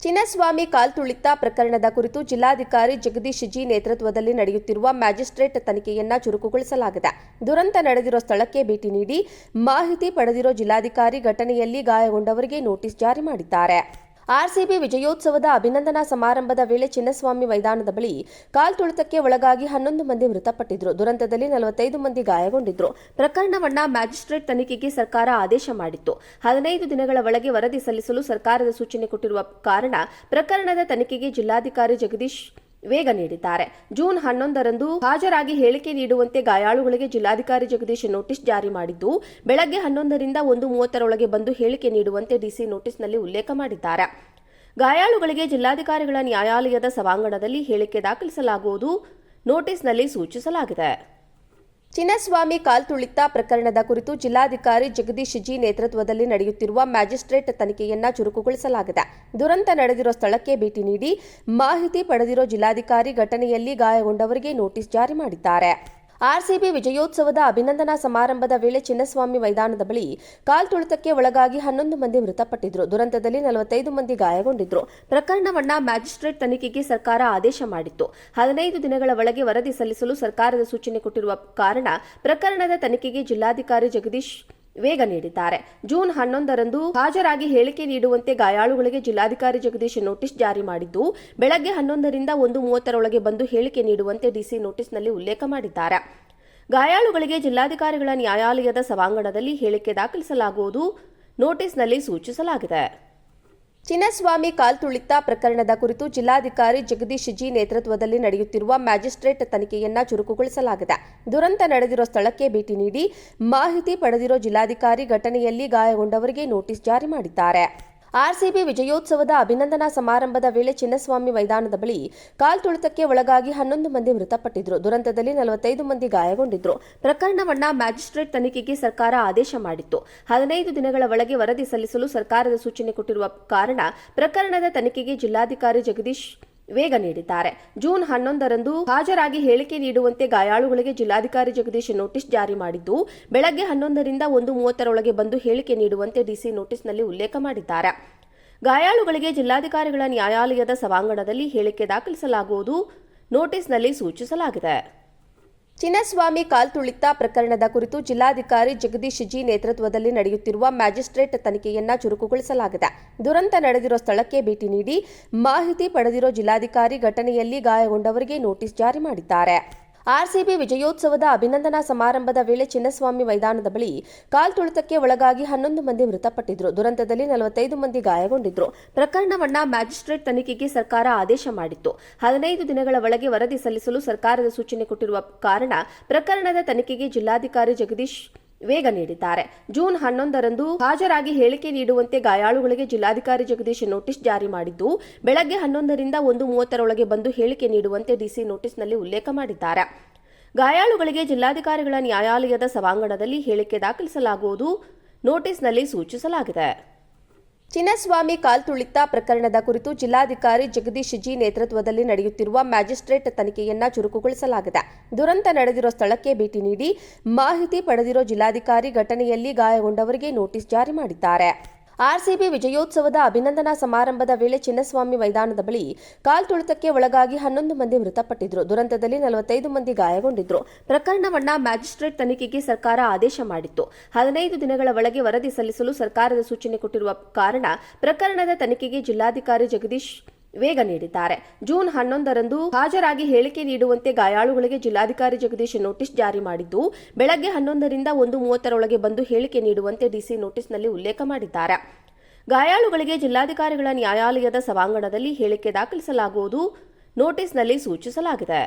ಚಿನ್ನಸ್ವಾಮಿ ಕಾಲ್ತುಳಿತ ಪ್ರಕರಣದ ಕುರಿತು ಜಿಲ್ಲಾಧಿಕಾರಿ ಜಗದೀಶ್ ಜಿ ನೇತೃತ್ವದಲ್ಲಿ ನಡೆಯುತ್ತಿರುವ ಮ್ಯಾಜಿಸ್ಟ್ರೇಟ್ ತನಿಖೆಯನ್ನ ಚುರುಕುಗೊಳಿಸಲಾಗಿದೆ. ದುರಂತ ನಡೆದಿರೋ ಸ್ಥಳಕ್ಕೆ ಭೇಟಿ ನೀಡಿ ಮಾಹಿತಿ ಪಡೆದಿರೋ ಜಿಲ್ಲಾಧಿಕಾರಿ ಘಟನೆಯಲ್ಲಿ ಗಾಯಗೊಂಡವರಿಗೆ ನೋಟಿಸ್ ಜಾರಿ ಮಾಡಿದ್ದಾರೆ. ಆರ್ಸಿಬಿ ವಿಜಯೋತ್ಸವದ ಅಭಿನಂದನಾ ಸಮಾರಂಭದ ವೇಳೆ ಚಿನ್ನಸ್ವಾಮಿ ಮೈದಾನದ ಬಳಿ ಕಾಲ್ತುಳಿತಕ್ಕೆ ಒಳಗಾಗಿ 11 ಮಂದಿ ಮೃತಪಟ್ಟಿದ್ರು. ದುರಂತದಲ್ಲಿ 45 ಮಂದಿ ಗಾಯಗೊಂಡಿದ್ರು. ಪ್ರಕರಣವನ್ನ ಮ್ಯಾಜಿಸ್ಟ್ರೇಟ್ ತನಿಖೆಗೆ ಸರ್ಕಾರ ಆದೇಶ ಮಾಡಿತ್ತು. 15 ದಿನಗಳ ಒಳಗೆ ವರದಿ ಸಲ್ಲಿಸಲು ಸರ್ಕಾರದ ಸೂಚನೆ ಕೊಟ್ಟಿರುವ ಕಾರಣ ಪ್ರಕರಣದ ತನಿಖೆಗೆ ಜಿಲ್ಲಾಧಿಕಾರಿ ಜಗದೀಶ್ ವೇಗ ನೀಡಿದ್ದಾರೆ. ಜೂನ್ 11ರಂದು ಹಾಜರಾಗಿ ಹೇಳಿಕೆ ನೀಡುವಂತೆ ಗಾಯಾಳುಗಳಿಗೆ ಜಿಲ್ಲಾಧಿಕಾರಿ ಜಗದೀಶ್ ನೋಟಿಸ್ ಜಾರಿ ಮಾಡಿದ್ದು, ಬೆಳಗ್ಗೆ 11ರಿಂದ 1:30ರೊಳಗೆ ಬಂದು ಹೇಳಿಕೆ ನೀಡುವಂತೆ ಡಿಸಿ ನೋಟಿಸ್ನಲ್ಲಿ ಉಲ್ಲೇಖ ಮಾಡಿದ್ದಾರೆ. ಗಾಯಾಳುಗಳಿಗೆ ಜಿಲ್ಲಾಧಿಕಾರಿಗಳ ನ್ಯಾಯಾಲಯದ ಸಭಾಂಗಣದಲ್ಲಿ ಹೇಳಿಕೆ ದಾಖಲಿಸಲಾಗುವುದು ನೋಟಿಸ್ನಲ್ಲಿ ಸೂಚಿಸಲಾಗಿದೆ. ಚಿನ್ನಸ್ವಾಮಿ ಕಾಲ್ತುಳಿತ ಪ್ರಕರಣದ ಕುರಿತು ಜಿಲ್ಲಾಧಿಕಾರಿ ಜಗದೀಶ್ ಜಿ ನೇತೃತ್ವದಲ್ಲಿ ನಡೆಯುತ್ತಿರುವ ಮ್ಯಾಜಿಸ್ಟ್ರೇಟ್ ತನಿಖೆಯನ್ನ ಚುರುಕುಗೊಳಿಸಲಾಗಿದೆ. ದುರಂತ ನಡೆದಿರೋ ಸ್ಥಳಕ್ಕೆ ಭೇಟಿ ನೀಡಿ ಮಾಹಿತಿ ಪಡೆದಿರೋ ಜಿಲ್ಲಾಧಿಕಾರಿ ಘಟನೆಯಲ್ಲಿ ಗಾಯಗೊಂಡವರಿಗೆ ನೋಟಿಸ್ ಜಾರಿ ಮಾಡಿದ್ದಾರೆ. ಆರ್ಸಿಬಿ ವಿಜಯೋತ್ಸವದ ಅಭಿನಂದನಾ ಸಮಾರಂಭದ ವೇಳೆ ಚಿನ್ನಸ್ವಾಮಿ ಮೈದಾನದ ಬಳಿ ಕಾಲ್ತುಳಿತಕ್ಕೆ ಒಳಗಾಗಿ 11 ಮಂದಿ ಮೃತಪಟ್ಟಿದ್ರು. ದುರಂತದಲ್ಲಿ 45 ಮಂದಿ ಗಾಯಗೊಂಡಿದ್ರು. ಪ್ರಕರಣವನ್ನ ಮ್ಯಾಜಿಸ್ಟ್ರೇಟ್ ತನಿಖೆಗೆ ಸರ್ಕಾರ ಆದೇಶ ಮಾಡಿತ್ತು. 15 ದಿನಗಳ ಒಳಗೆ ವರದಿ ಸಲ್ಲಿಸಲು ಸರ್ಕಾರದ ಸೂಚನೆ ಕೊಟ್ಟಿರುವ ಕಾರಣ ಪ್ರಕರಣದ ತನಿಖೆಗೆ ಜಿಲ್ಲಾಧಿಕಾರಿ ಜಗದೀಶ್ ವೇಗ ನೀಡಿದ್ದಾರೆ. ಜೂನ್ 11ರಂದು ಹಾಜರಾಗಿ ಹೇಳಿಕೆ ನೀಡುವಂತೆ ಗಾಯಾಳುಗಳಿಗೆ ಜಿಲ್ಲಾಧಿಕಾರಿ ಜಗದೀಶ್ ನೋಟಿಸ್ ಜಾರಿ ಮಾಡಿದ್ದು, ಬೆಳಗ್ಗೆ 11ರಿಂದ 1:30ರೊಳಗೆ ಬಂದು ಹೇಳಿಕೆ ನೀಡುವಂತೆ ಡಿಸಿ ನೋಟಿಸ್ನಲ್ಲಿ ಉಲ್ಲೇಖ ಮಾಡಿದ್ದಾರೆ. ಗಾಯಾಳುಗಳಿಗೆ ಜಿಲ್ಲಾಧಿಕಾರಿಗಳ ನ್ಯಾಯಾಲಯದ ಸಭಾಂಗಣದಲ್ಲಿ ಹೇಳಿಕೆ ದಾಖಲಿಸಲಾಗುವುದು ನೋಟಿಸ್ನಲ್ಲಿ ಸೂಚಿಸಲಾಗಿದೆ. ಚಿನ್ನಸ್ವಾಮಿ ಕಾಲ್ತುಳಿತ ಪ್ರಕರಣದ ಕುರಿತು ಜಿಲ್ಲಾಧಿಕಾರಿ ಜಗದೀಶ್ ಜಿ ನೇತೃತ್ವದಲ್ಲಿ ನಡೆಯುತ್ತಿರುವ ಮ್ಯಾಜಿಸ್ಟ್ರೇಟ್ ತನಿಖೆಯನ್ನ ಚುರುಕುಗೊಳಿಸಲಾಗಿದೆ. ದುರಂತ ನಡೆದಿರೋ ಸ್ಥಳಕ್ಕೆ ಭೇಟಿ ನೀಡಿ ಮಾಹಿತಿ ಪಡೆದಿರೋ ಜಿಲ್ಲಾಧಿಕಾರಿ ಘಟನೆಯಲ್ಲಿ ಗಾಯಗೊಂಡವರಿಗೆ ನೋಟಿಸ್ ಜಾರಿ ಮಾಡಿದ್ದಾರೆ. ಆರ್ಸಿಬಿ ವಿಜಯೋತ್ಸವದ ಅಭಿನಂದನಾ ಸಮಾರಂಭದ ವೇಳೆ ಚಿನ್ನಸ್ವಾಮಿ ಮೈದಾನದ ಬಳಿ ಕಾಲ್ತುಳಿತಕ್ಕೆ ಒಳಗಾಗಿ 11 ಮಂದಿ ಮೃತಪಟ್ಟಿದ್ರು. ದುರಂತದಲ್ಲಿ 45 ಮಂದಿ ಗಾಯಗೊಂಡಿದ್ರು. ಪ್ರಕರಣವನ್ನ ಮ್ಯಾಜಿಸ್ಟ್ರೇಟ್ ತನಿಖೆಗೆ ಸರ್ಕಾರ ಆದೇಶ ಮಾಡಿತ್ತು. 15 ದಿನಗಳ ಒಳಗೆ ವರದಿ ಸಲ್ಲಿಸಲು ಸರ್ಕಾರದ ಸೂಚನೆ ಕೊಟ್ಟಿರುವ ಕಾರಣ ಪ್ರಕರಣದ ತನಿಖೆಗೆ ಜಿಲ್ಲಾಧಿಕಾರಿ ಜಗದೀಶ್ ವೇಗ ನೀಡಿದ್ದಾರೆ. ಜೂನ್ 11ರಂದು ಹಾಜರಾಗಿ ಹೇಳಿಕೆ ನೀಡುವಂತೆ ಗಾಯಾಳುಗಳಿಗೆ ಜಿಲ್ಲಾಧಿಕಾರಿ ಜಗದೀಶ್ ನೋಟಿಸ್ ಜಾರಿ ಮಾಡಿದ್ದು, ಬೆಳಗ್ಗೆ 11ರಿಂದ 1:30ರೊಳಗೆ ಬಂದು ಹೇಳಿಕೆ ನೀಡುವಂತೆ ಡಿಸಿ ನೋಟಿಸ್ನಲ್ಲಿ ಉಲ್ಲೇಖ ಮಾಡಿದ್ದಾರೆ. ಗಾಯಾಳುಗಳಿಗೆ ಜಿಲ್ಲಾಧಿಕಾರಿಗಳ ನ್ಯಾಯಾಲಯದ ಸಭಾಂಗಣದಲ್ಲಿ ಹೇಳಿಕೆ ದಾಖಲಿಸಲಾಗುವುದು ನೋಟಿಸ್ನಲ್ಲಿ ಸೂಚಿಸಲಾಗಿದೆ. ಚಿನ್ನಸ್ವಾಮಿ ಕಾಲ್ತುಳಿತ ಪ್ರಕರಣದ ಕುರಿತು ಜಿಲ್ಲಾಧಿಕಾರಿ ಜಗದೀಶ್ ಜಿ ನೇತೃತ್ವದಲ್ಲಿ ನಡೆಯುತ್ತಿರುವ ಮ್ಯಾಜಿಸ್ಟ್ರೇಟ್ ತನಿಖೆಯನ್ನ ಚುರುಕುಗೊಳಿಸಲಾಗಿದೆ. ದುರಂತ ನಡೆದಿರೋ ಸ್ಥಳಕ್ಕೆ ಭೇಟಿ ನೀಡಿ ಮಾಹಿತಿ ಪಡೆದಿರೋ ಜಿಲ್ಲಾಧಿಕಾರಿ ಘಟನೆಯಲ್ಲಿ ಗಾಯಗೊಂಡವರಿಗೆ ನೋಟಿಸ್ ಜಾರಿ ಮಾಡಿದ್ದಾರೆ. ಆರ್ಸಿಬಿ ವಿಜಯೋತ್ಸವದ ಅಭಿನಂದನಾ ಸಮಾರಂಭದ ವೇಳೆ ಚಿನ್ನಸ್ವಾಮಿ ಮೈದಾನದ ಬಳಿ ಕಾಲ್ತುಳಿತಕ್ಕೆ ಒಳಗಾಗಿ 11 ಮಂದಿ ಮೃತಪಟ್ಟಿದ್ರು. ದುರಂತದಲ್ಲಿ 45 ಮಂದಿ ಗಾಯಗೊಂಡಿದ್ರು. ಪ್ರಕರಣವನ್ನ ಮ್ಯಾಜಿಸ್ಟ್ರೇಟ್ ತನಿಖೆಗೆ ಸರ್ಕಾರ ಆದೇಶ ಮಾಡಿತ್ತು. 15 ದಿನಗಳ ಒಳಗೆ ವರದಿ ಸಲ್ಲಿಸಲು ಸರ್ಕಾರದ ಸೂಚನೆ ಕೊಟ್ಟಿರುವ ಕಾರಣ ಪ್ರಕರಣದ ತನಿಖೆಗೆ ಜಿಲ್ಲಾಧಿಕಾರಿ ಜಗದೀಶ್ ವೇಗ ನೀಡಿದ್ದಾರೆ. ಜೂನ್ 11ರಂದು ಹಾಜರಾಗಿ ಹೇಳಿಕೆ ನೀಡುವಂತೆ ಗಾಯಾಳುಗಳಿಗೆ ಜಿಲ್ಲಾಧಿಕಾರಿ ಜಗದೀಶ್ ನೋಟಿಸ್ ಜಾರಿ ಮಾಡಿದ್ದು, ಬೆಳಗ್ಗೆ 11ರಿಂದ 1:30ರೊಳಗೆ ಬಂದು ಹೇಳಿಕೆ ನೀಡುವಂತೆ ಡಿಸಿ ನೋಟಿಸ್ನಲ್ಲಿ ಉಲ್ಲೇಖ ಮಾಡಿದ್ದಾರೆ. ಗಾಯಾಳುಗಳಿಗೆ ಜಿಲ್ಲಾಧಿಕಾರಿಗಳ ನ್ಯಾಯಾಲಯದ ಸಭಾಂಗಣದಲ್ಲಿ ಹೇಳಿಕೆ ದಾಖಲಿಸಲಾಗುವುದು ನೋಟಿಸ್ನಲ್ಲಿ ಸೂಚಿಸಲಾಗಿದೆ. ಚಿನ್ನಸ್ವಾಮಿ ಕಾಲ್ತುಳಿತ ಪ್ರಕರಣದ ಕುರಿತು ಜಿಲ್ಲಾಧಿಕಾರಿ ಜಗದೀಶ್ ಜಿ ನೇತೃತ್ವದಲ್ಲಿ ನಡೆಯುತ್ತಿರುವ ಮ್ಯಾಜಿಸ್ಟ್ರೇಟ್ ತನಿಖೆಯನ್ನ ಚುರುಕುಗೊಳಿಸಲಾಗಿದೆ. ದುರಂತ ನಡೆದಿರೋ ಸ್ಥಳಕ್ಕೆ ಭೇಟಿ ನೀಡಿ ಮಾಹಿತಿ ಪಡೆದಿರೋ ಜಿಲ್ಲಾಧಿಕಾರಿ ಘಟನೆಯಲ್ಲಿ ಗಾಯಗೊಂಡವರಿಗೆ ನೋಟಿಸ್ ಜಾರಿ ಮಾಡಿದ್ದಾರೆ. ಆರ್ಸಿಬಿ ವಿಜಯೋತ್ಸವದ ಅಭಿನಂದನಾ ಸಮಾರಂಭದ ವೇಳೆ ಚಿನ್ನಸ್ವಾಮಿ ಮೈದಾನದ ಬಳಿ ಕಾಲ್ತುಳಿತಕ್ಕೆ ಒಳಗಾಗಿ 11 ಮಂದಿ ಮೃತಪಟ್ಟಿದ್ರು. ದುರಂತದಲ್ಲಿ 45 ಮಂದಿ ಗಾಯಗೊಂಡಿದ್ರು. ಪ್ರಕರಣವನ್ನ ಮ್ಯಾಜಿಸ್ಟ್ರೇಟ್ ತನಿಖೆಗೆ ಸರ್ಕಾರ ಆದೇಶ ಮಾಡಿತ್ತು. 15 ದಿನಗಳ ಒಳಗೆ ವರದಿ ಸಲ್ಲಿಸಲು ಸರ್ಕಾರದ ಸೂಚನೆ ಕೊಟ್ಟಿರುವ ಕಾರಣ ಪ್ರಕರಣದ ತನಿಖೆಗೆ ಜಿಲ್ಲಾಧಿಕಾರಿ ಜಗದೀಶ್ ವೇಗ ನೀಡಿದ್ದಾರೆ. ಜೂನ್ 11ರಂದು ಹಾಜರಾಗಿ ಹೇಳಿಕೆ ನೀಡುವಂತೆ ಗಾಯಾಳುಗಳಿಗೆ ಜಿಲ್ಲಾಧಿಕಾರಿ ಜಗದೀಶ್ ನೋಟಿಸ್ ಜಾರಿ ಮಾಡಿದ್ದು, ಬೆಳಗ್ಗೆ 11ರಿಂದ 1:30ರೊಳಗೆ ಬಂದು ಹೇಳಿಕೆ ನೀಡುವಂತೆ ಡಿಸಿ ನೋಟಿಸ್ನಲ್ಲಿ ಉಲ್ಲೇಖ ಮಾಡಿದ್ದಾರೆ. ಗಾಯಾಳುಗಳಿಗೆ ಜಿಲ್ಲಾಧಿಕಾರಿಗಳ ನ್ಯಾಯಾಲಯದ ಸಭಾಂಗಣದಲ್ಲಿ ಹೇಳಿಕೆ ದಾಖಲಿಸಲಾಗುವುದು ನೋಟಿಸ್ನಲ್ಲಿ ಸೂಚಿಸಲಾಗಿದೆ.